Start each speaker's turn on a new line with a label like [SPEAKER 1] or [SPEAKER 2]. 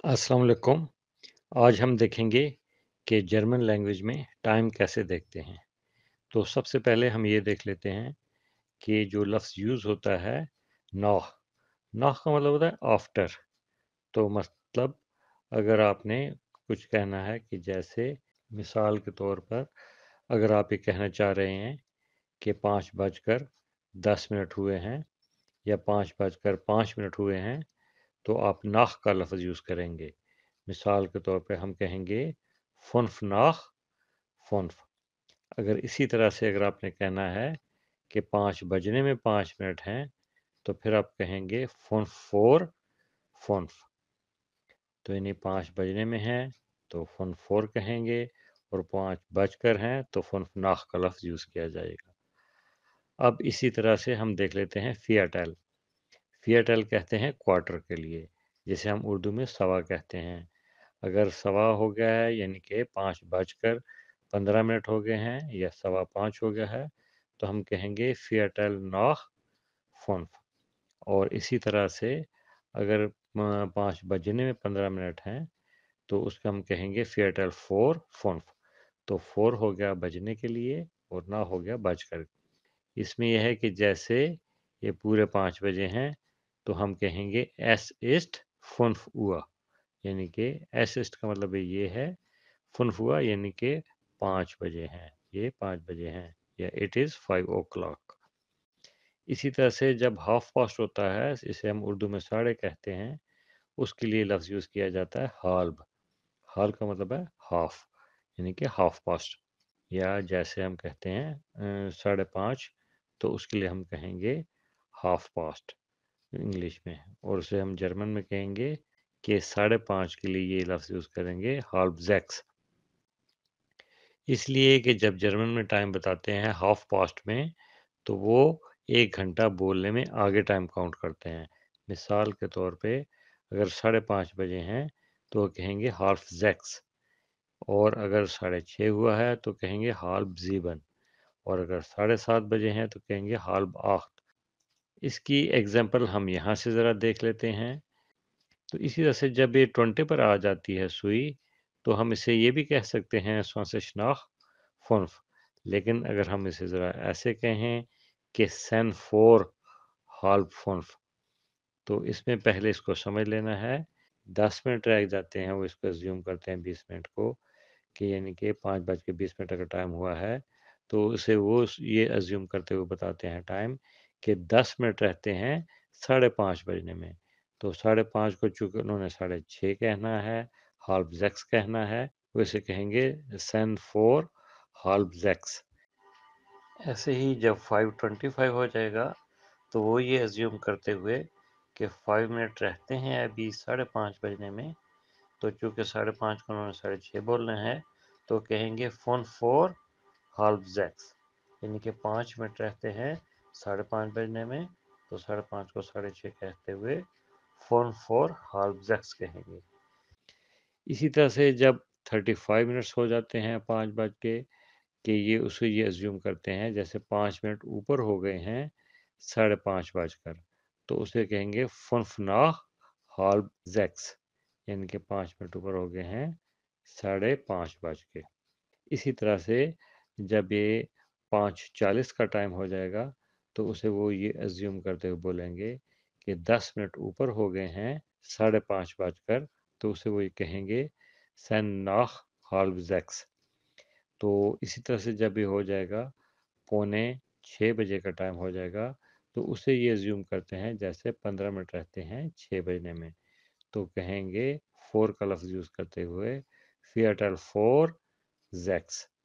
[SPEAKER 1] अस्सलाम वालेकुम। आज हम देखेंगे कि जर्मन लैंग्वेज में टाइम कैसे देखते हैं। तो सबसे पहले हम ये देख लेते हैं कि जो लफ्ज़ यूज़ होता है नॉह। नॉह का मतलब होता है आफ्टर। तो मतलब अगर आपने कुछ कहना है कि जैसे मिसाल के तौर पर अगर आप ये कहना चाह रहे हैं कि 5:10 हुए हैं या 5:05 हुए हैं, तो आप नाह का लफ्ज़ यूज़ करेंगे। मिसाल के तौर पे हम कहेंगे फ़ुन्फ़ नाह फ़ुन्फ़। अगर इसी तरह से अगर आपने कहना है कि 5 बजने में 5 मिनट हैं, तो फिर आप कहेंगे फ़ुन्फ़ फ़ोर फ़ुन्फ़। तो यानी 5 बजने में हैं, तो फ़ुन्फ़ फ़ोर कहेंगे और 5 बजकर हैं, तो फ़ुन्फ़ नाह का लफ्ज़ यूज़ किया जाएगा। अब इसी तरह से हम देख लेते हैं फ़ियाटेल। फ़ियाटेल कहते हैं क्वार्टर के लिए, जिसे हम उर्दू में सवा कहते हैं। अगर सवा हो गया है यानी कि 5:15 हो गए हैं या सवा 5 हो गया है, तो हम कहेंगे फ़ियाटेल नाह फ़ुन्फ़। और इसी तरह से अगर 5 बजने में 15 मिनट हैं, तो उसका हम कहेंगे फ़ियाटेल फ़ोर फ़ुन्फ़। तो फ़ोर हो गया बजने के लिए और ना हो गया बजकर। इसमें यह है कि जैसे ये पूरे 5 बजे हैं, तो हम कहेंगे एस इस्ट 5 हुआ, यानी कि एस इस्ट का मतलब ये है 5 हुआ यानी कि 5 बजे हैं, ये 5 बजे हैं या इट इज़ 5 ओ क्लॉक। इसी तरह से जब हाफ पास्ट होता है, इसे हम उर्दू में साढ़े कहते हैं, उसके लिए लफ्ज़ यूज़ किया जाता है हाल्ब। हाल का मतलब है हाफ, यानी कि हाफ पास्ट। या जैसे हम कहते हैं 5:30, तो उसके लिए हम कहेंगे हाफ पास्ट इंग्लिश में, और उसे हम जर्मन में कहेंगे कि 5:30 के लिए ये लफ्ज़ यूज़ करेंगे हाल्ब ज़ेक्स। इसलिए कि जब जर्मन में टाइम बताते हैं हाफ पास्ट में, तो वो 1 घंटा बोलने में आगे टाइम काउंट करते हैं। मिसाल के तौर पे अगर 5:30 बजे हैं, तो वो कहेंगे हाल्फ ज़ेक्स। और अगर 6:30 हुआ है, तो कहेंगे हाल्ब ज़ीबन। और अगर 7:30 बजे हैं, तो कहेंगे हाल्ब आख्त। इसकी एग्जाम्पल हम यहाँ से ज़रा देख लेते हैं। तो इसी तरह से जब ये 20 पर आ जाती है सुई, तो हम इसे ये भी कह सकते हैं स्वांसशनाख फुन्फ। लेकिन अगर हम इसे ज़रा ऐसे कहें कि सन फोर हाल्ब फुन्फ, तो इसमें पहले इसको समझ लेना है। 10 मिनट रह जाते हैं, वो इसको एज्यूम करते हैं 20 मिनट को, कि यानी कि 5:20 अगर टाइम हुआ है, तो उसे वो ये एज्यूम करते हुए बताते हैं टाइम कि 10 मिनट रहते हैं 5:30 बजने में। तो 5:30 को चूँकि उन्होंने 6:30 कहना है, हाल्फ ज़ेक्स कहना है, वैसे कहेंगे सन फोर हाल्फ ज़ेक्स। ऐसे ही जब 5:25 हो जाएगा, तो वो ये एज्यूम करते हुए कि 5 मिनट रहते हैं अभी 5:30 बजने में, तो चूँकि 5:30 को उन्होंने 6:30 बोलना है, तो कहेंगे फ़ोन फोर हाल्फ ज़ेक्स, यानी कि 5 मिनट रहते हैं 5:30 बजने में, तो 5:30 को 6:30 कहते हुए फ़ोन फोर हाल्फ ज़ेक्स कहेंगे। इसी तरह से जब 35 मिनट्स हो जाते हैं 5 बज के, कि ये उसे ये एज्यूम करते हैं जैसे 5 मिनट ऊपर हो गए हैं 5:30 बजकर, तो उसे कहेंगे फ़ुनफ़नाह हाल्फ ज़ेक्स, यानी कि 5 मिनट ऊपर हो गए हैं 5:30 बज के। इसी तरह से जब ये 5:40 का टाइम हो जाएगा, तो उसे वो ये एज्यूम करते हुए बोलेंगे कि 10 मिनट ऊपर हो गए हैं 5:30 बजकर, तो उसे वो ये कहेंगे सन नाह हाल्फ ज़ेक्स। तो इसी तरह से जब ये हो जाएगा, पौने 6 बजे का टाइम हो जाएगा, तो उसे ये एज्यूम करते हैं जैसे 15 मिनट रहते हैं 6 बजने में, तो कहेंगे 4 का लफ्ज़ यूज़ करते हुए फ़ियाटेल 4 ज़ेक्स।